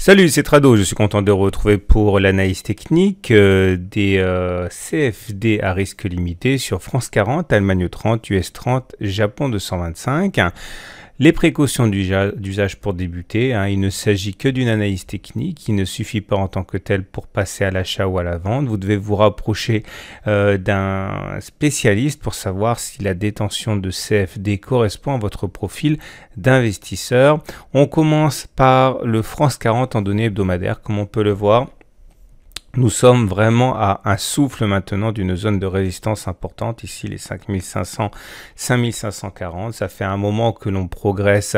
Salut, c'est Trado, je suis content de retrouver pour l'analyse technique des CFD à risque limité sur France 40, Allemagne 30, US 30, Japon 225. Les précautions d'usage pour débuter, il ne s'agit que d'une analyse technique, il ne suffit pas en tant que tel pour passer à l'achat ou à la vente. Vous devez vous rapprocher d'un spécialiste pour savoir si la détention de CFD correspond à votre profil d'investisseur. On commence par le France 40 en données hebdomadaires, comme on peut le voir. Nous sommes vraiment à un souffle maintenant d'une zone de résistance importante, ici les 5500, 5540. Ça fait un moment que l'on progresse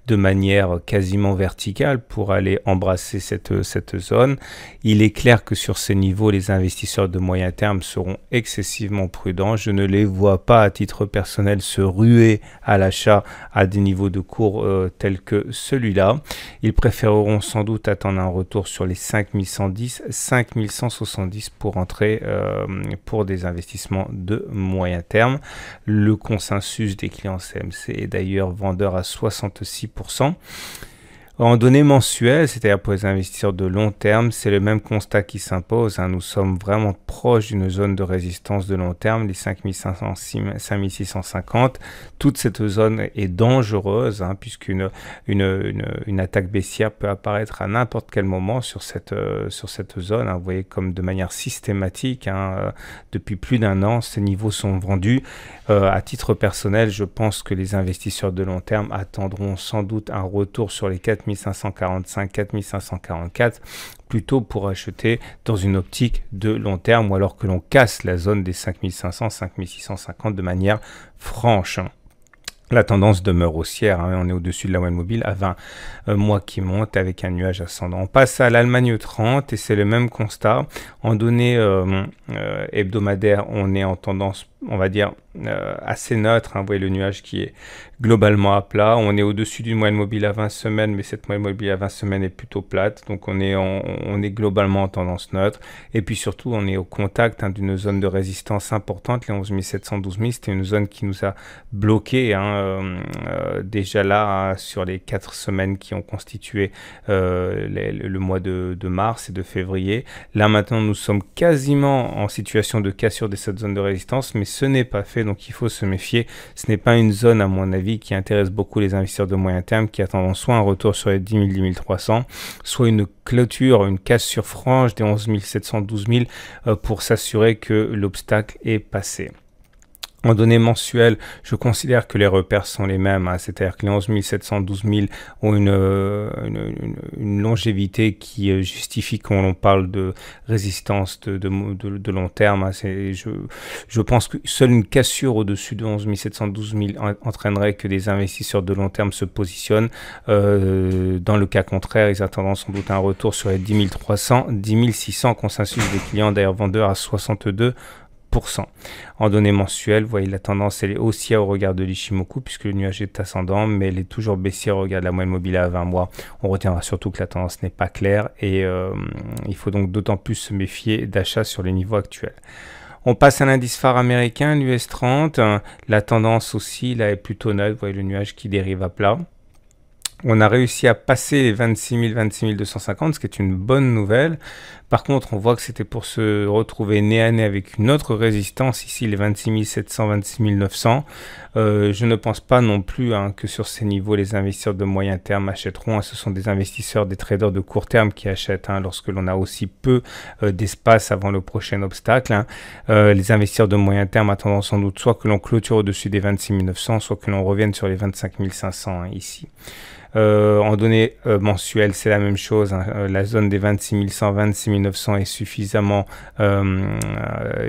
de manière quasiment verticale pour aller embrasser cette zone. Il est clair que sur ces niveaux, les investisseurs de moyen terme seront excessivement prudents. Je ne les vois pas à titre personnel se ruer à l'achat à des niveaux de cours tels que celui-là. Ils préféreront sans doute attendre un retour sur les 5110, 5170 pour entrer pour des investissements de moyen terme. Le consensus des clients CMC est d'ailleurs vendeur à 66%. En données mensuelles, c'est-à-dire pour les investisseurs de long terme, c'est le même constat qui s'impose. Nous sommes vraiment proches d'une zone de résistance de long terme, les 5500, 5650. Toute cette zone est dangereuse puisqu'une attaque baissière peut apparaître à n'importe quel moment sur cette zone. Vous voyez comme de manière systématique, depuis plus d'un an, ces niveaux sont vendus. À titre personnel, je pense que les investisseurs de long terme attendront sans doute un retour sur les 4545, 4544 plutôt pour acheter dans une optique de long terme ou alors que l'on casse la zone des 5500, 5650 de manière franche. La tendance demeure haussière, on est au-dessus de la moyenne mobile à 20 mois qui monte avec un nuage ascendant. On passe à l'Allemagne 30 et c'est le même constat. En données hebdomadaires, on est en tendance, on va dire, assez neutre. Vous voyez le nuage qui est globalement à plat. On est au-dessus d'une moyenne mobile à 20 semaines, mais cette moyenne mobile à 20 semaines est plutôt plate. Donc on est globalement en tendance neutre. Et puis surtout, on est au contact d'une zone de résistance importante, les 11 700, 12 000. C'était une zone qui nous a bloqué déjà là sur les 4 semaines qui ont constitué le mois de mars et de février. Là maintenant, nous sommes quasiment en situation de cassure de cette zone de résistance, mais ce n'est pas fait, donc il faut se méfier. Ce n'est pas une zone, à mon avis, qui intéresse beaucoup les investisseurs de moyen terme qui attendent soit un retour sur les 10 000, 10 300, soit une clôture, une cassure franche des 11 700, 12 000 pour s'assurer que l'obstacle est passé. En données mensuelles, je considère que les repères sont les mêmes, c'est-à-dire que les 11 700, 12 000 ont une longévité qui justifie quand on parle de résistance de long terme. Je pense que seule une cassure au-dessus de 11 700, 12 000 entraînerait que des investisseurs de long terme se positionnent. Dans le cas contraire, ils attendront sans doute un retour sur les 10 300, 10 600, consensus des clients d'ailleurs vendeurs à 62%. En données mensuelles, vous voyez la tendance elle est haussière au regard de l'Ichimoku puisque le nuage est ascendant, mais elle est toujours baissière au regard de la moyenne mobile à 20 mois. On retiendra surtout que la tendance n'est pas claire et il faut donc d'autant plus se méfier d'achat sur les niveaux actuels. On passe à l'indice phare américain, l'US 30. La tendance aussi là est plutôt neutre. Vous voyez le nuage qui dérive à plat. On a réussi à passer les 26 250, ce qui est une bonne nouvelle. Par contre, on voit que c'était pour se retrouver nez à nez avec une autre résistance, ici les 26 700, 26 900. Je ne pense pas non plus que sur ces niveaux, les investisseurs de moyen terme achèteront. Ce sont des investisseurs, des traders de court terme qui achètent lorsque l'on a aussi peu d'espace avant le prochain obstacle. Les investisseurs de moyen terme attendront sans doute soit que l'on clôture au-dessus des 26 900, soit que l'on revienne sur les 25 500 ici. En données mensuelles, c'est la même chose. La zone des 26 100, 26 900 est suffisamment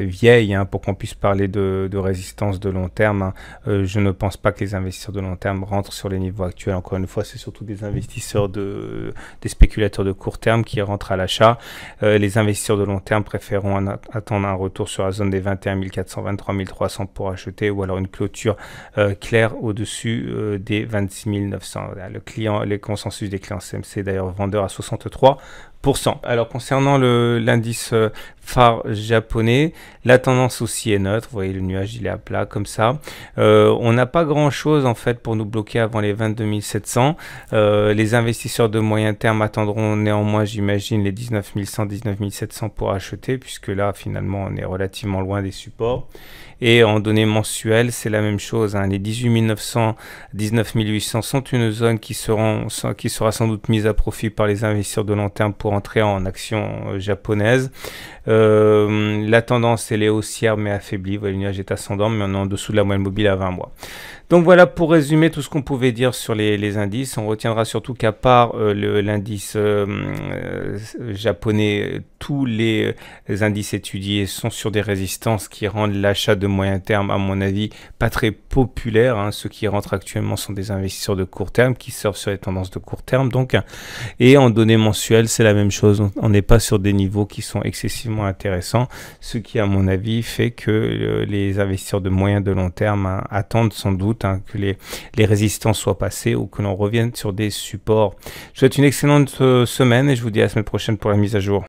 vieille pour qu'on puisse parler de résistance de long terme. Je ne pense pas que les investisseurs de long terme rentrent sur les niveaux actuels. Encore une fois, c'est surtout des investisseurs, des spéculateurs de court terme qui rentrent à l'achat. Les investisseurs de long terme préféreront attendre un retour sur la zone des 21 400, 23 300 pour acheter ou alors une clôture claire au-dessus des 26 900. Le clients, les consensus des clients CMC, d'ailleurs vendeurs à 63%. Alors concernant l'indice phare japonais, la tendance aussi est neutre. Vous voyez, le nuage il est à plat comme ça. On n'a pas grand chose en fait pour nous bloquer avant les 22 700. Les investisseurs de moyen terme attendront néanmoins, j'imagine, les 19 100, 19 700 pour acheter, puisque là finalement on est relativement loin des supports. Et en données mensuelles, c'est la même chose, hein. Les 18 900, 19 800 sont une zone qui sera sans doute mise à profit par les investisseurs de long terme pour entrer en actions japonaises. La tendance, elle est haussière mais affaiblie. Vous voyez, le nuage est ascendant, mais on est en dessous de la moyenne mobile à 20 mois. Donc voilà pour résumer tout ce qu'on pouvait dire sur les indices. On retiendra surtout qu'à part l'indice japonais, tous les indices étudiés sont sur des résistances qui rendent l'achat de moyen terme, à mon avis, pas très populaire, hein. Ceux qui rentrent actuellement sont des investisseurs de court terme qui surfent sur les tendances de court terme. Donc, et en données mensuelles, c'est la même chose. On n'est pas sur des niveaux qui sont excessivement intéressants, ce qui, à mon avis, fait que les investisseurs de moyen de long terme, hein, attendent sans doute, hein, que les résistances soient passées ou que l'on revienne sur des supports. Je vous souhaite une excellente semaine et je vous dis à la semaine prochaine pour la mise à jour.